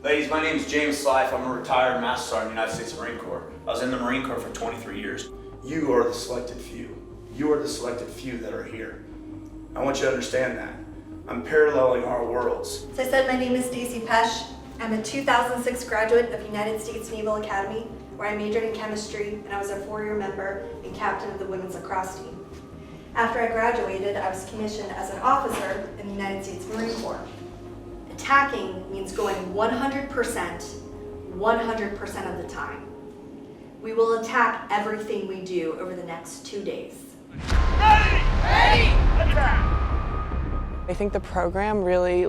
Ladies, my name is James Slife. I'm a retired Master Sergeant in the United States Marine Corps. I was in the Marine Corps for 23 years. You are the selected few. You are the selected few that are here. I want you to understand that. I'm paralleling our worlds. As I said, my name is Stacy Pesh. I'm a 2006 graduate of United States Naval Academy, where I majored in chemistry, and I was a 4-year member and captain of the women's lacrosse team. After I graduated, I was commissioned as an officer in the United States Marine Corps. Attacking means going 100% of the time. We will attack everything we do over the next 2 days. Ready! Ready! Attack! I think the program really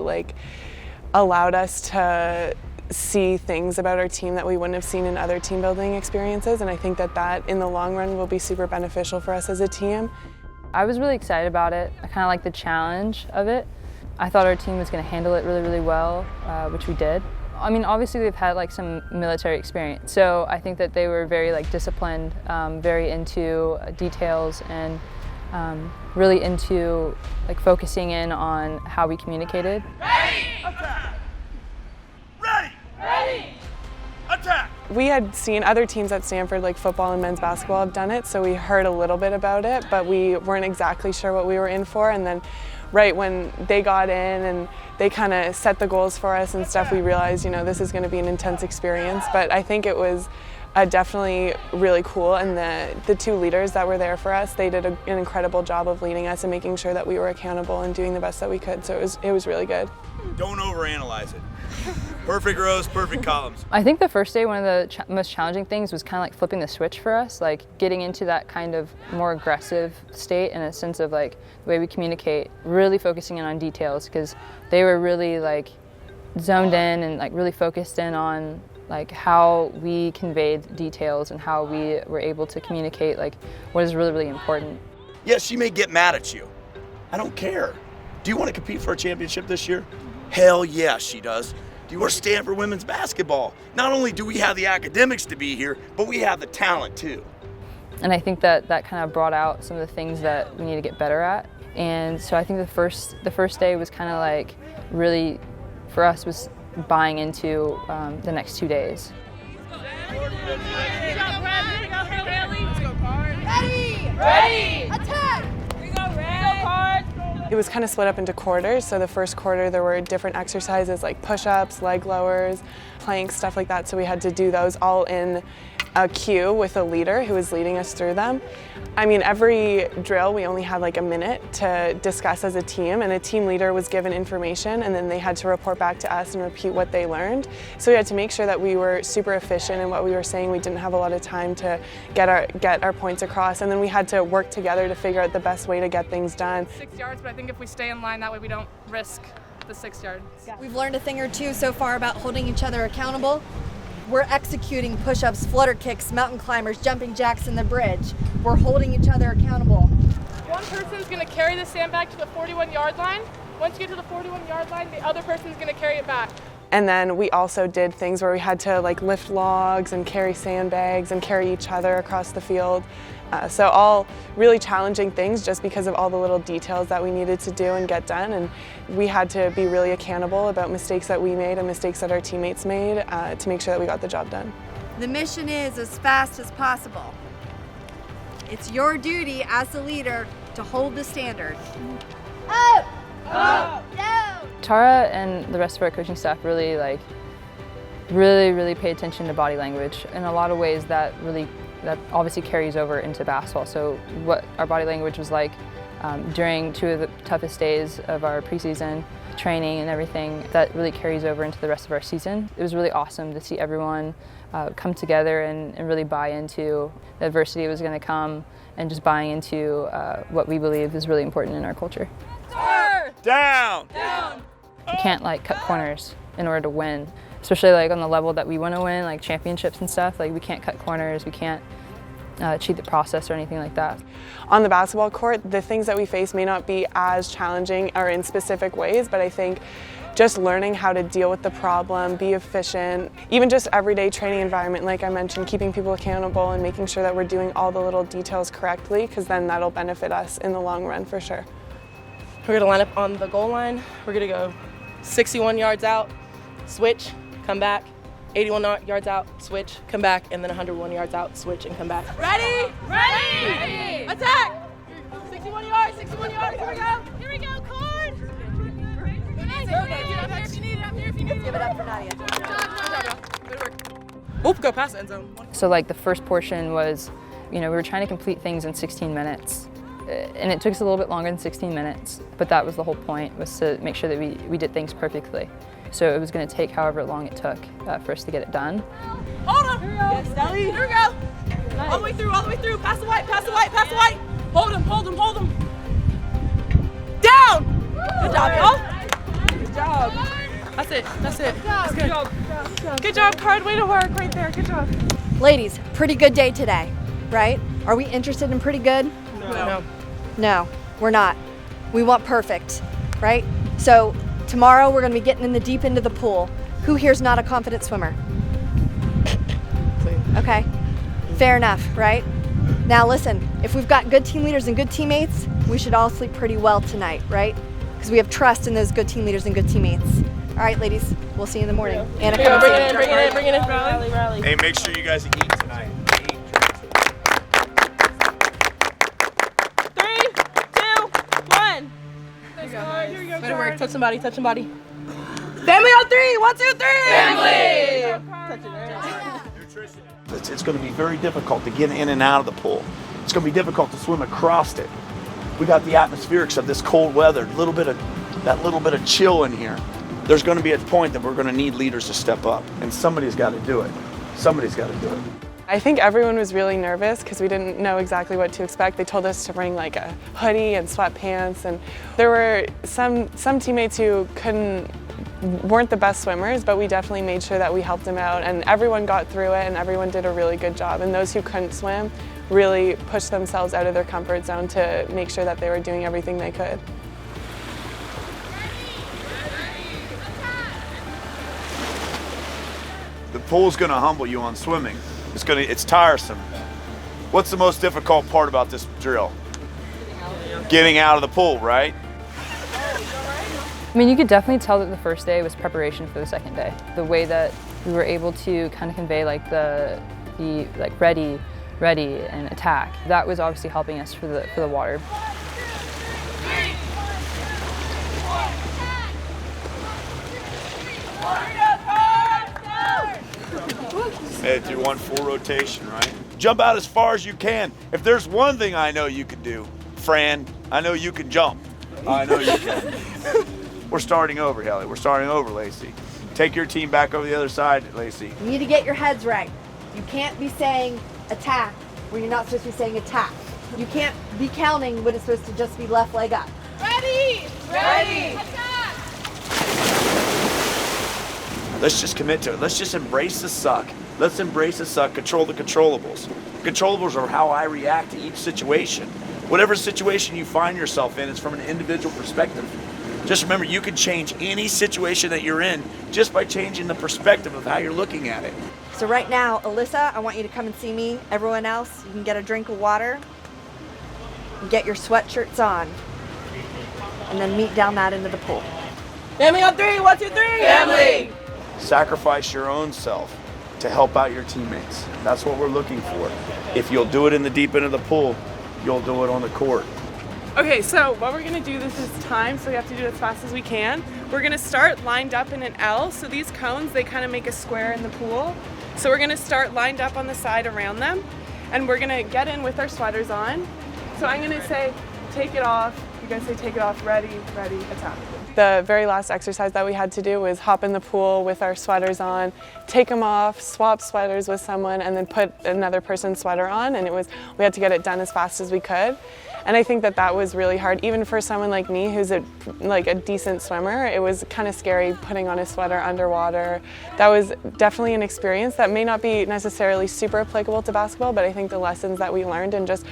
allowed us to see things about our team that we wouldn't have seen in other team building experiences, and I think that in the long run will be super beneficial for us as a team. I was really excited about it. I kind of liked the challenge of it. I thought our team was going to handle it really, really well, which we did. I mean, obviously they've had some military experience, so I think that they were very disciplined, very into details, and really into focusing in on how we communicated. Ready! Attack! Ready! Ready! Attack! We had seen other teams at Stanford, like football and men's basketball, have done it, so we heard a little bit about it, but we weren't exactly sure what we were in for. And then right when they got in and they kind of set the goals for us and stuff, we realized, this is going to be an intense experience. But I think it was definitely really cool, and the two leaders that were there for us, they did an incredible job of leading us and making sure that we were accountable and doing the best that we could, so it was really good. Don't overanalyze it. Perfect rows, perfect columns. I think the first day, one of the most challenging things was kind of flipping the switch for us, getting into that kind of more aggressive state in a sense of the way we communicate, really focusing in on details, because they were really zoned in and really focused in on how we conveyed details and how we were able to communicate what is really, really important. Yes, she may get mad at you. I don't care. Do you want to compete for a championship this year? Hell yeah, she does. Do you want to stand for women's basketball? Not only do we have the academics to be here, but we have the talent too. And I think that kind of brought out some of the things that we need to get better at. And so I think the first day was kind of really, for us, was buying into the next 2 days. Ready! Ready! Attack! It was kind of split up into quarters, so the first quarter there were different exercises like push-ups, leg lowers, planks, stuff like that, so we had to do those all in a queue with a leader who was leading us through them. I mean, every drill we only had a minute to discuss as a team, and a team leader was given information and then they had to report back to us and repeat what they learned. So we had to make sure that we were super efficient in what we were saying. We didn't have a lot of time to get our points across, and then we had to work together to figure out the best way to get things done. 6 yards, but I think if we stay in line that way we don't risk the 6 yards. We've learned a thing or two so far about holding each other accountable. We're executing push-ups, flutter kicks, mountain climbers, jumping jacks in the bridge. We're holding each other accountable. One person's going to carry the sandbag to the 41-yard line. Once you get to the 41-yard line, the other person's going to carry it back. And then we also did things where we had to lift logs and carry sandbags and carry each other across the field. So all really challenging things just because of all the little details that we needed to do and get done. And we had to be really accountable about mistakes that we made and mistakes that our teammates made to make sure that we got the job done. The mission is as fast as possible. It's your duty as the leader to hold the standard. Up! Up! Down! Tara and the rest of our coaching staff really really pay attention to body language in a lot of ways that obviously carries over into basketball. So what our body language was during 2 of the toughest days of our preseason training and everything, that really carries over into the rest of our season. It was really awesome to see everyone come together and really buy into the adversity that was going to come, and just buying into what we believe is really important in our culture. Down! Down! You can't cut corners in order to win, especially on the level that we want to win, championships and stuff. We can't cut corners, we can't cheat the process or anything like that. On the basketball court, the things that we face may not be as challenging or in specific ways, but I think just learning how to deal with the problem, be efficient, even just everyday training environment, like I mentioned, keeping people accountable and making sure that we're doing all the little details correctly, because then that'll benefit us in the long run for sure. We're gonna line up on the goal line. We're gonna go 61 yards out, switch, come back. 81 yards out, switch, come back, and then 101 yards out, switch, and come back. Ready? Ready! Attack! 61 yards, 61 yards. Here we go. Here we go, Cord. Give it up for Nadia. Oop, go past the end zone. So like the first portion was, we were trying to complete things in 16 minutes. And it took us a little bit longer than 16 minutes, but that was the whole point, was to make sure that we did things perfectly. So it was going to take however long it took for us to get it done. Hold him! Yes, Stelly. Here we go. Nice. All the way through, all the way through. Pass the white, pass the white, pass the white. Hold him, hold him, hold him. Down! Good job, y'all. Good job. That's it, that's it. That's good. Good job, Card. Way to work right there. Good job. Ladies, pretty good day today, right? Are we interested in pretty good? No. No, we're not. We want perfect, right? So tomorrow we're gonna be getting in the deep end of the pool. Who here's not a confident swimmer? Okay, fair enough, right? Now listen, if we've got good team leaders and good teammates, we should all sleep pretty well tonight, right? Because we have trust in those good team leaders and good teammates. All right, ladies, we'll see you in the morning. Anna, come Bring it in, bring it in, bring it in. Rally, rally. Hey, make sure you guys eat tonight. 3, 2, 1. Here we go. Better work. Touch somebody, touch somebody. Family on 3. 1, 2, 3. Family. Touch it. It's going to be very difficult to get in and out of the pool. It's going to be difficult to swim across it. We got the atmospherics of this cold weather, that little bit of chill in here. There's going to be a point that we're going to need leaders to step up, and somebody's got to do it. Somebody's got to do it. I think everyone was really nervous because we didn't know exactly what to expect. They told us to bring like a hoodie and sweatpants, and there were some teammates who weren't the best swimmers, but we definitely made sure that we helped them out, and everyone got through it and everyone did a really good job. And those who couldn't swim really pushed themselves out of their comfort zone to make sure that they were doing everything they could. The pool's going to humble you on swimming. It's tiresome. What's the most difficult part about this drill? Getting out of the pool, right? I mean, you could definitely tell that the first day was preparation for the second day. The way that we were able to kind of convey like the like ready, and attack. That was obviously helping us for the water. Hey, do 1-4 rotation, right? Jump out as far as you can. If there's one thing I know you can do, Fran, I know you can jump. I know you can. We're starting over, Haley. We're starting over, Lacey. Take your team back over the other side, Lacey. You need to get your heads right. You can't be saying attack when you're not supposed to be saying attack. You can't be counting when it's supposed to just be left leg up. Ready! Ready! Attack! Let's just commit to it. Let's just embrace the suck. Let's embrace the suck, control the controllables. Controllables are how I react to each situation. Whatever situation you find yourself in is from an individual perspective. Just remember, you can change any situation that you're in just by changing the perspective of how you're looking at it. So right now, Alyssa, I want you to come and see me. Everyone else, you can get a drink of water, and get your sweatshirts on, and then meet down that into the pool. Family on 3. 1, 2, 3. Family. Sacrifice your own self to help out your teammates. That's what we're looking for. If you'll do it in the deep end of the pool, you'll do it on the court. Okay, so what we're gonna do, this is time, so we have to do it as fast as we can. We're gonna start lined up in an L, so these cones, they kind of make a square in the pool. So we're gonna start lined up on the side around them, and we're gonna get in with our sweaters on. So I'm gonna say, take it off. You guys say, take it off, ready, attack. The very last exercise that we had to do was hop in the pool with our sweaters on, take them off, swap sweaters with someone, and then put another person's sweater on, and we had to get it done as fast as we could. And I think that was really hard, even for someone like me who's a decent swimmer. It was kind of scary putting on a sweater underwater. That was definitely an experience that may not be necessarily super applicable to basketball, but I think the lessons that we learned and just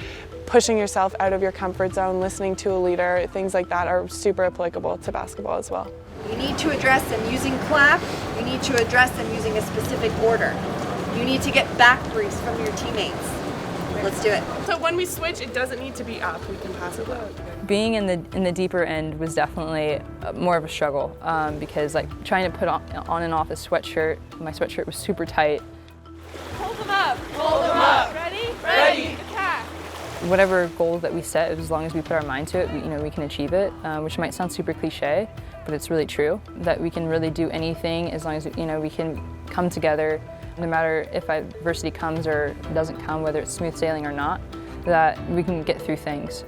pushing yourself out of your comfort zone, listening to a leader, things like that are super applicable to basketball as well. You need to address them using clap. You need to address them using a specific order. You need to get back briefs from your teammates. Let's do it. So when we switch, it doesn't need to be up. We can pass it low. Being in the deeper end was definitely more of a struggle because like trying to put on and off a sweatshirt, my sweatshirt was super tight. Hold them up. Hold them up. Ready? Ready. Attack. Whatever goal that we set, as long as we put our mind to it, we can achieve it, which might sound super cliche, but it's really true, that we can really do anything as long as we can come together, no matter if adversity comes or doesn't come, whether it's smooth sailing or not, that we can get through things.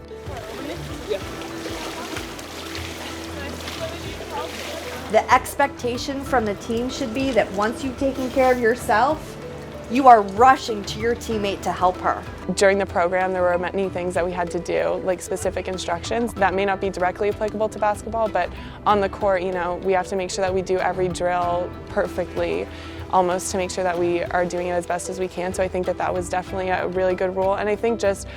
The expectation from the team should be that once you've taken care of yourself, you are rushing to your teammate to help her. During the program, there were many things that we had to do, like specific instructions that may not be directly applicable to basketball, but on the court, we have to make sure that we do every drill perfectly, almost to make sure that we are doing it as best as we can. So I think that was definitely a really good rule. And I think just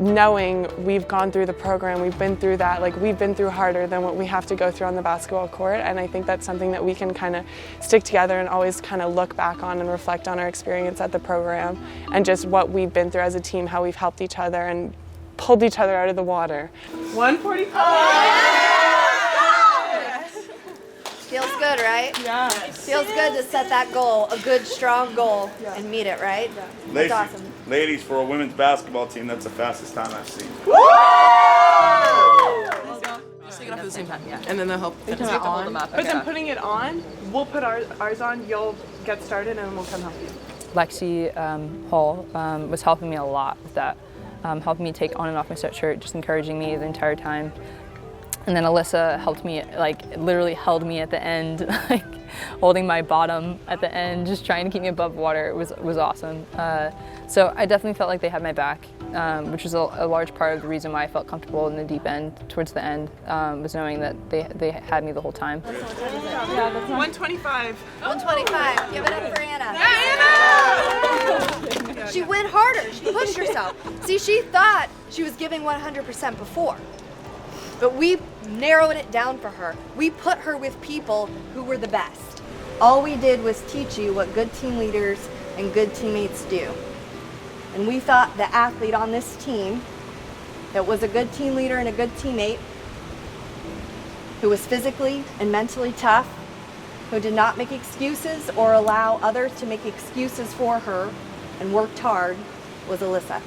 knowing we've gone through the program, we've been through that, like we've been through harder than what we have to go through on the basketball court, and I think that's something that we can kind of stick together and always kind of look back on and reflect on our experience at the program and just what we've been through as a team, how we've helped each other and pulled each other out of the water. 145. Feels good, right? Yeah. Feels good to set that goal, a good, strong goal, and meet it, right? That's awesome. Ladies, for a women's basketball team, that's the fastest time I've seen. Just take it off at the same time, yeah. And then they'll help. We have to hold them up. But then putting it on, we'll put ours on, you'll get started and we'll come help you. Lexi Hall was helping me a lot with that, helping me take on and off my sweatshirt, just encouraging me the entire time. And then Alyssa helped me, literally held me at the end, holding my bottom at the end, just trying to keep me above water. It was awesome. So I definitely felt like they had my back, which was a large part of the reason why I felt comfortable in the deep end, towards the end, was knowing that they had me the whole time. 125. 125. Give it up for Anna. Yeah. She went harder. She pushed herself. See, she thought she was giving 100% before. But we narrowed it down for her. We put her with people who were the best. All we did was teach you what good team leaders and good teammates do. And we thought the athlete on this team that was a good team leader and a good teammate, who was physically and mentally tough, who did not make excuses or allow others to make excuses for her and worked hard, was Alyssa.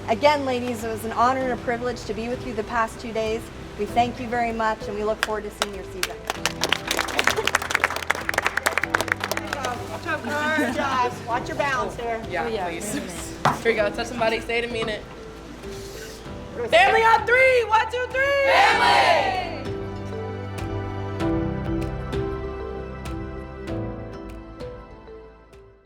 Again, ladies, it was an honor and a privilege to be with you the past 2 days. We thank you very much, and we look forward to seeing your season. Watch out, Car. Josh, watch your balance there. Yeah, please. Here we go. Touch somebody. Stay in a minute. Family on 3. 1, 2, 3. Family.